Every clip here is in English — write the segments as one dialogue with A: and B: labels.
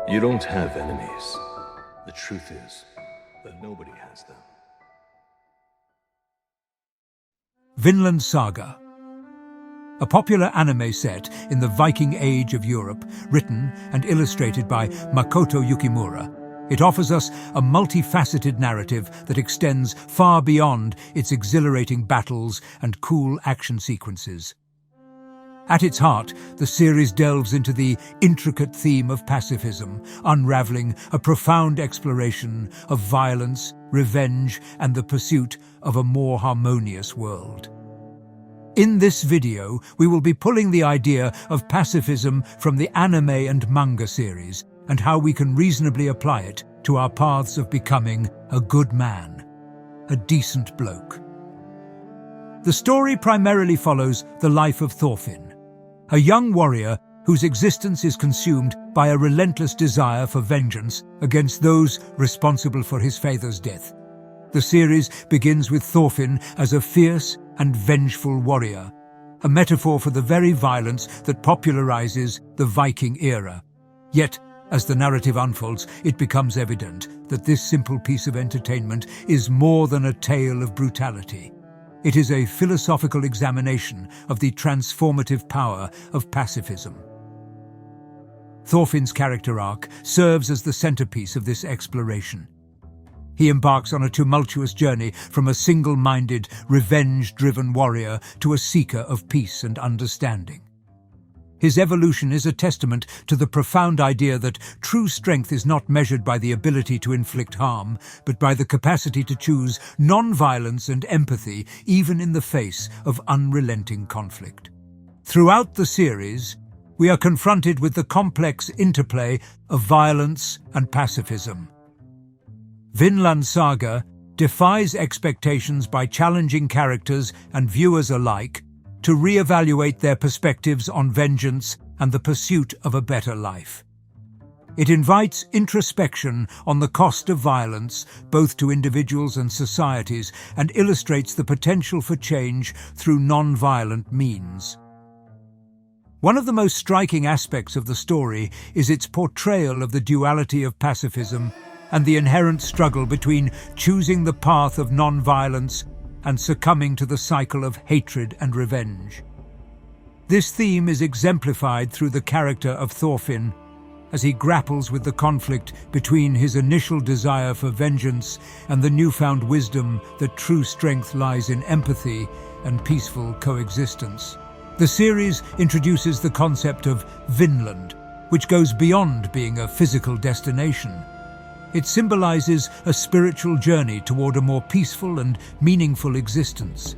A: You don't have enemies. The truth is that nobody has them.
B: Vinland Saga. A popular anime set in the Viking Age of Europe, written and illustrated by Makoto Yukimura, it offers us a multifaceted narrative that extends far beyond its exhilarating battles and cool action sequences. At its heart, the series delves into the intricate theme of pacifism, unraveling a profound exploration of violence, revenge, and the pursuit of a more harmonious world. In this video, we will be pulling the idea of pacifism from the anime and manga series and how we can reasonably apply it to our paths of becoming a good man, a decent bloke. The story primarily follows the life of Thorfinn, a young warrior whose existence is consumed by a relentless desire for vengeance against those responsible for his father's death. The series begins with Thorfinn as a fierce and vengeful warrior, a metaphor for the very violence that popularizes the Viking era. Yet, as the narrative unfolds, it becomes evident that this simple piece of entertainment is more than a tale of brutality. It is a philosophical examination of the transformative power of pacifism. Thorfinn's character arc serves as the centerpiece of this exploration. He embarks on a tumultuous journey from a single-minded, revenge-driven warrior to a seeker of peace and understanding. His evolution is a testament to the profound idea that true strength is not measured by the ability to inflict harm, but by the capacity to choose non-violence and empathy even in the face of unrelenting conflict. Throughout the series, we are confronted with the complex interplay of violence and pacifism. Vinland Saga defies expectations by challenging characters and viewers alike to re-evaluate their perspectives on vengeance and the pursuit of a better life. It invites introspection on the cost of violence, both to individuals and societies, and illustrates the potential for change through non-violent means. One of the most striking aspects of the story is its portrayal of the duality of pacifism and the inherent struggle between choosing the path of non-violence and succumbing to the cycle of hatred and revenge. This theme is exemplified through the character of Thorfinn, as he grapples with the conflict between his initial desire for vengeance and the newfound wisdom that true strength lies in empathy and peaceful coexistence. The series introduces the concept of Vinland, which goes beyond being a physical destination. It symbolizes a spiritual journey toward a more peaceful and meaningful existence.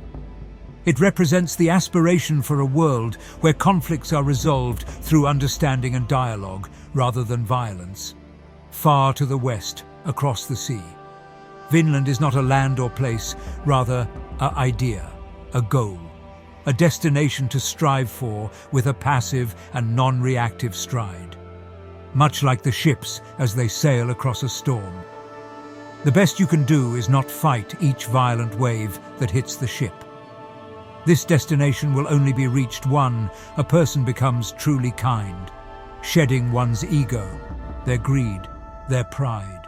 B: It represents the aspiration for a world where conflicts are resolved through understanding and dialogue rather than violence. Far to the west, across the sea, Vinland is not a land or place, rather an idea, a goal, a destination to strive for with a passive and non-reactive stride. Much like the ships as they sail across a storm. The best you can do is not fight each violent wave that hits the ship. This destination will only be reached when a person becomes truly kind, shedding one's ego, their greed, their pride,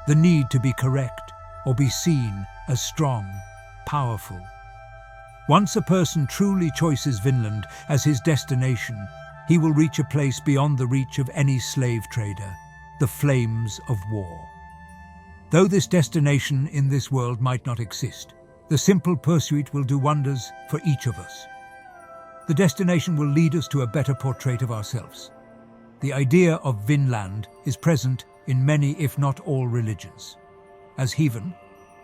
B: the need to be correct or be seen as strong, powerful. Once a person truly chooses Vinland as his destination, he will reach a place beyond the reach of any slave trader, the flames of war. Though this destination in this world might not exist, the simple pursuit will do wonders for each of us. The destination will lead us to a better portrait of ourselves. The idea of Vinland is present in many, if not all, religions. As heaven,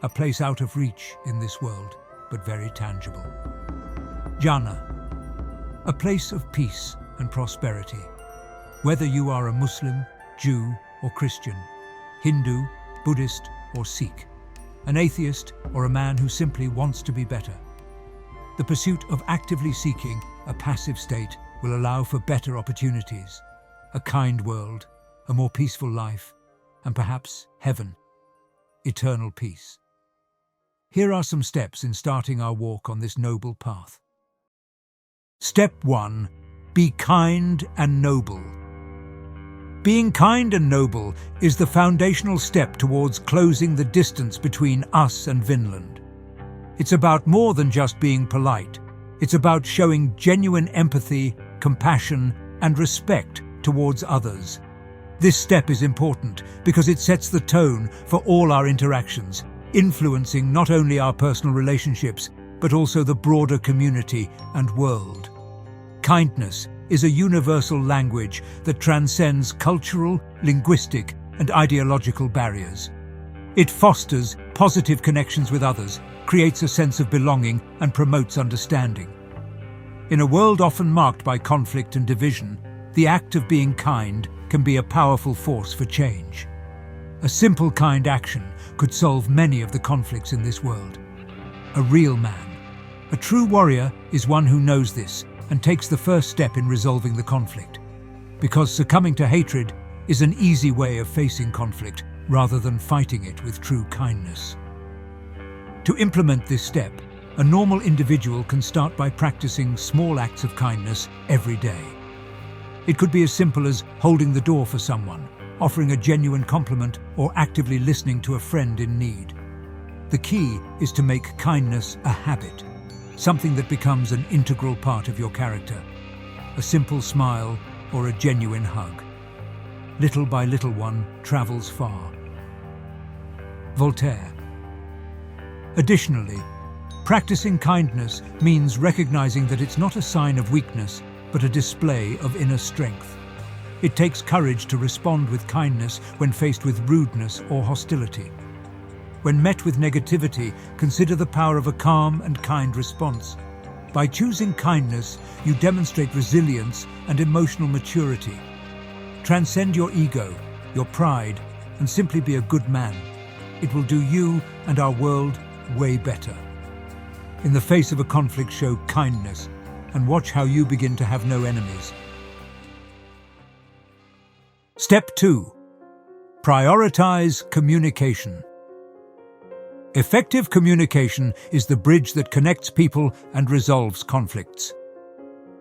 B: a place out of reach in this world, but very tangible. Jana, a place of peace and prosperity. Whether you are a Muslim, Jew or Christian, Hindu, Buddhist or Sikh, an atheist or a man who simply wants to be better. The pursuit of actively seeking a passive state will allow for better opportunities, a kind world, a more peaceful life, and perhaps heaven, eternal peace. Here are some steps in starting our walk on this noble path. Step 1. Be kind and noble. Being kind and noble is the foundational step towards closing the distance between us and Vinland. It's about more than just being polite. It's about showing genuine empathy, compassion, and respect towards others. This step is important because it sets the tone for all our interactions, influencing not only our personal relationships, but also the broader community and world. Kindness is a universal language that transcends cultural, linguistic, and ideological barriers. It fosters positive connections with others, creates a sense of belonging, and promotes understanding. In a world often marked by conflict and division, the act of being kind can be a powerful force for change. A simple kind action could solve many of the conflicts in this world. A real man, a true warrior, is one who knows this and takes the first step in resolving the conflict. Because succumbing to hatred is an easy way of facing conflict rather than fighting it with true kindness. To implement this step, a normal individual can start by practicing small acts of kindness every day. It could be as simple as holding the door for someone, offering a genuine compliment, or actively listening to a friend in need. The key is to make kindness a habit, something that becomes an integral part of your character. A simple smile or a genuine hug. Little by little one travels far. Voltaire. Additionally, practicing kindness means recognizing that it's not a sign of weakness, but a display of inner strength. It takes courage to respond with kindness when faced with rudeness or hostility. When met with negativity, consider the power of a calm and kind response. By choosing kindness, you demonstrate resilience and emotional maturity. Transcend your ego, your pride, and simply be a good man. It will do you and our world way better. In the face of a conflict, show kindness and watch how you begin to have no enemies. Step 2. Prioritize communication. Effective communication is the bridge that connects people and resolves conflicts.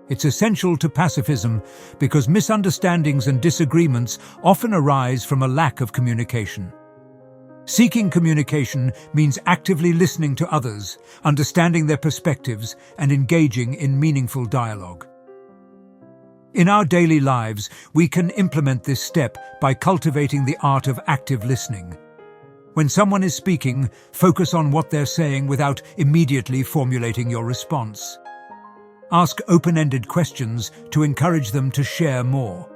B: It's essential to pacifism because misunderstandings and disagreements often arise from a lack of communication. Seeking communication means actively listening to others, understanding their perspectives, and engaging in meaningful dialogue. In our daily lives, we can implement this step by cultivating the art of active listening. When someone is speaking, focus on what they're saying without immediately formulating your response. Ask open-ended questions to encourage them to share more.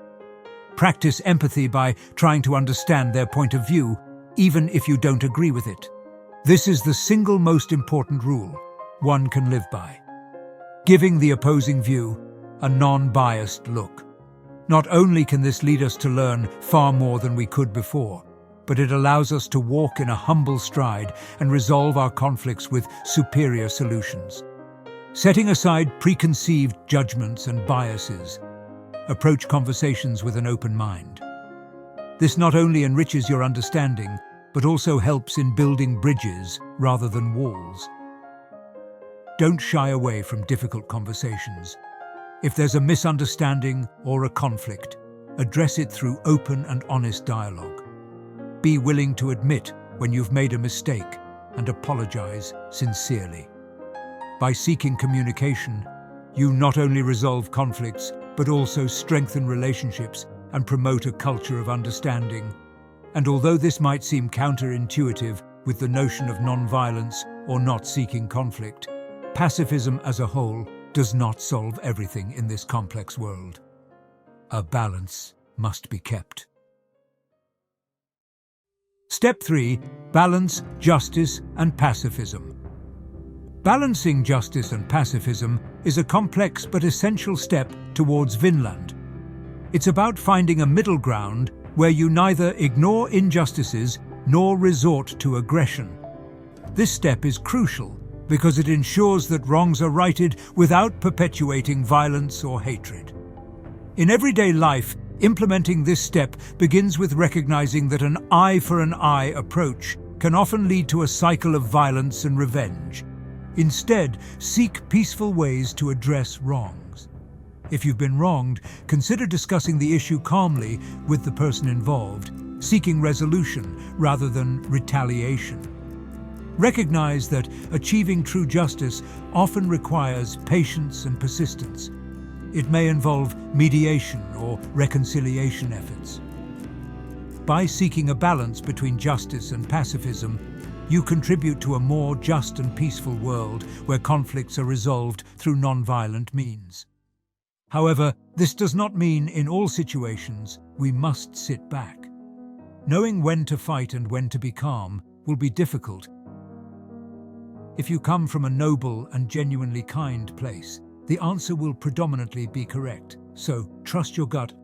B: Practice empathy by trying to understand their point of view, even if you don't agree with it. This is the single most important rule one can live by. Giving the opposing view a non-biased look. Not only can this lead us to learn far more than we could before, but it allows us to walk in a humble stride and resolve our conflicts with superior solutions. Setting aside preconceived judgments and biases, approach conversations with an open mind. This not only enriches your understanding, but also helps in building bridges rather than walls. Don't shy away from difficult conversations. If there's a misunderstanding or a conflict, address it through open and honest dialogue. Be willing to admit when you've made a mistake and apologize sincerely. By seeking communication, you not only resolve conflicts, but also strengthen relationships and promote a culture of understanding. And although this might seem counterintuitive with the notion of non-violence or not seeking conflict, pacifism as a whole does not solve everything in this complex world. A balance must be kept. Step 3. Balance justice and pacifism. Balancing justice and pacifism is a complex but essential step towards Vinland. It's about finding a middle ground where you neither ignore injustices nor resort to aggression. This step is crucial because it ensures that wrongs are righted without perpetuating violence or hatred. In everyday life, implementing this step begins with recognizing that an eye for an eye approach can often lead to a cycle of violence and revenge. Instead, seek peaceful ways to address wrongs. If you've been wronged, consider discussing the issue calmly with the person involved, seeking resolution rather than retaliation. Recognize that achieving true justice often requires patience and persistence. It may involve mediation or reconciliation efforts. By seeking a balance between justice and pacifism, you contribute to a more just and peaceful world where conflicts are resolved through non-violent means. However, this does not mean in all situations we must sit back. Knowing when to fight and when to be calm will be difficult. If you come from a noble and genuinely kind place, the answer will predominantly be correct, so trust your gut.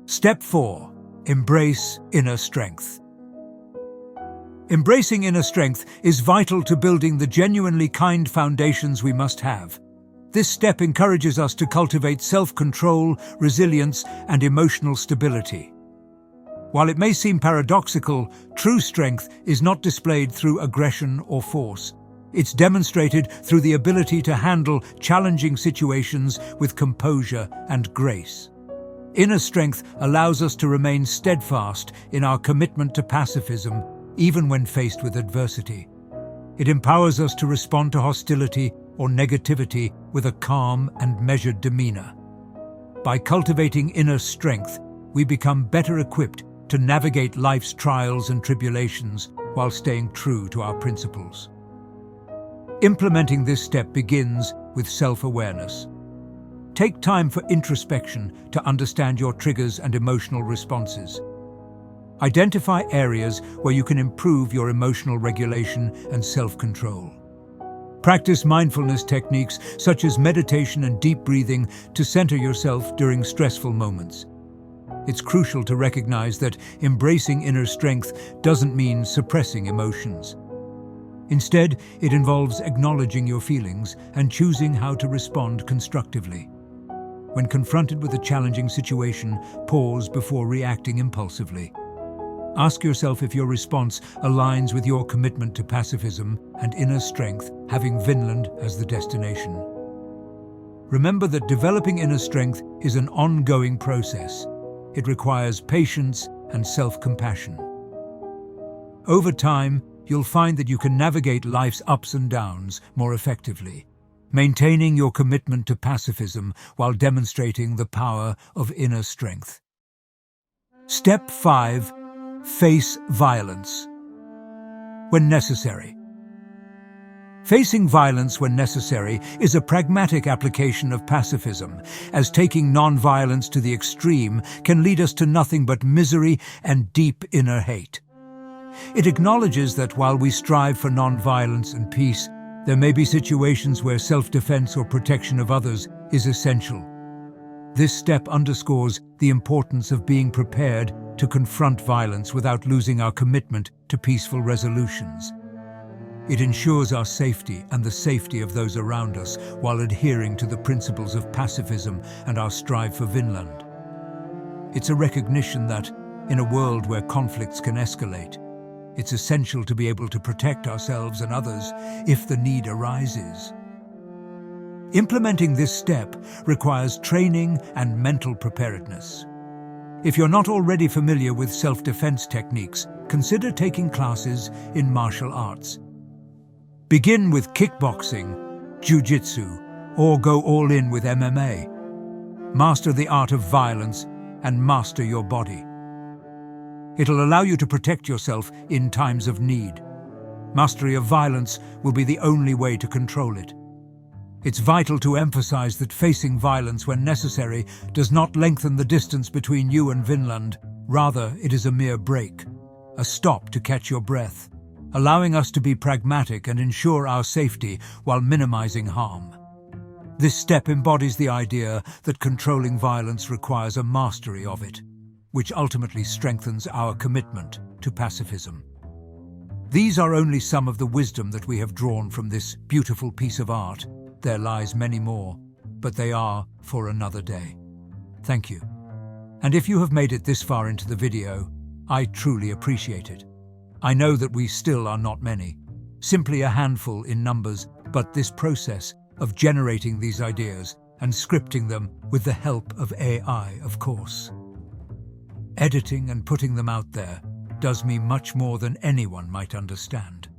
B: Step 4. Embrace inner strength. Embracing inner strength is vital to building the genuinely kind foundations we must have. This step encourages us to cultivate self-control, resilience, and emotional stability. While it may seem paradoxical, true strength is not displayed through aggression or force. It's demonstrated through the ability to handle challenging situations with composure and grace. Inner strength allows us to remain steadfast in our commitment to pacifism, even when faced with adversity. It empowers us to respond to hostility or negativity with a calm and measured demeanor. By cultivating inner strength, we become better equipped to navigate life's trials and tribulations while staying true to our principles. Implementing this step begins with self-awareness. Take time for introspection to understand your triggers and emotional responses. Identify areas where you can improve your emotional regulation and self-control. Practice mindfulness techniques such as meditation and deep breathing to center yourself during stressful moments. It's crucial to recognize that embracing inner strength doesn't mean suppressing emotions. Instead, it involves acknowledging your feelings and choosing how to respond constructively. When confronted with a challenging situation, pause before reacting impulsively. Ask yourself if your response aligns with your commitment to pacifism and inner strength, having Vinland as the destination. Remember that developing inner strength is an ongoing process. It requires patience and self-compassion. Over time, you'll find that you can navigate life's ups and downs more effectively, maintaining your commitment to pacifism while demonstrating the power of inner strength. Step 5. Face violence when necessary. Facing violence when necessary is a pragmatic application of pacifism, as taking non-violence to the extreme can lead us to nothing but misery and deep inner hate. It acknowledges that while we strive for non-violence and peace, there may be situations where self-defense or protection of others is essential. This step underscores the importance of being prepared to confront violence without losing our commitment to peaceful resolutions. It ensures our safety and the safety of those around us while adhering to the principles of pacifism and our strive for Vinland. It's a recognition that, in a world where conflicts can escalate, it's essential to be able to protect ourselves and others if the need arises. Implementing this step requires training and mental preparedness. If you're not already familiar with self-defense techniques, consider taking classes in martial arts. Begin with kickboxing, jiu-jitsu, or go all in with MMA. Master the art of violence and master your body. It'll allow you to protect yourself in times of need. Mastery of violence will be the only way to control it. It's vital to emphasize that facing violence when necessary does not lengthen the distance between you and Vinland. Rather, it is a mere break, a stop to catch your breath, allowing us to be pragmatic and ensure our safety while minimizing harm. This step embodies the idea that controlling violence requires a mastery of it, which ultimately strengthens our commitment to pacifism. These are only some of the wisdom that we have drawn from this beautiful piece of art. There lies many more, but they are for another day. Thank you. And if you have made it this far into the video, I truly appreciate it. I know that we still are not many, simply a handful in numbers, but this process of generating these ideas and scripting them with the help of AI, of course. Editing and putting them out there does me much more than anyone might understand.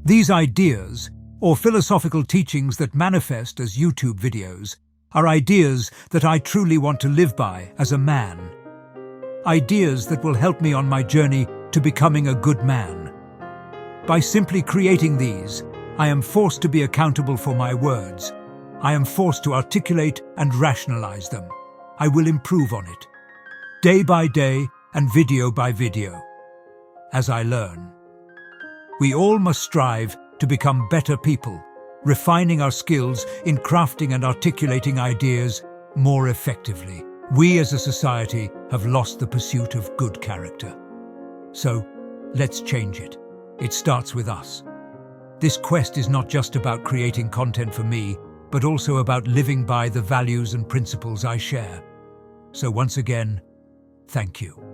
B: These ideas, or philosophical teachings that manifest as YouTube videos, are ideas that I truly want to live by as a man. Ideas that will help me on my journey to becoming a good man. By simply creating these, I am forced to be accountable for my words. I am forced to articulate and rationalize them. I will improve on it, day by day and video by video, as I learn. We all must strive to become better people, refining our skills in crafting and articulating ideas more effectively. We as a society have lost the pursuit of good character. So, let's change it. It starts with us. This quest is not just about creating content for me, but also about living by the values and principles I share. So once again, thank you.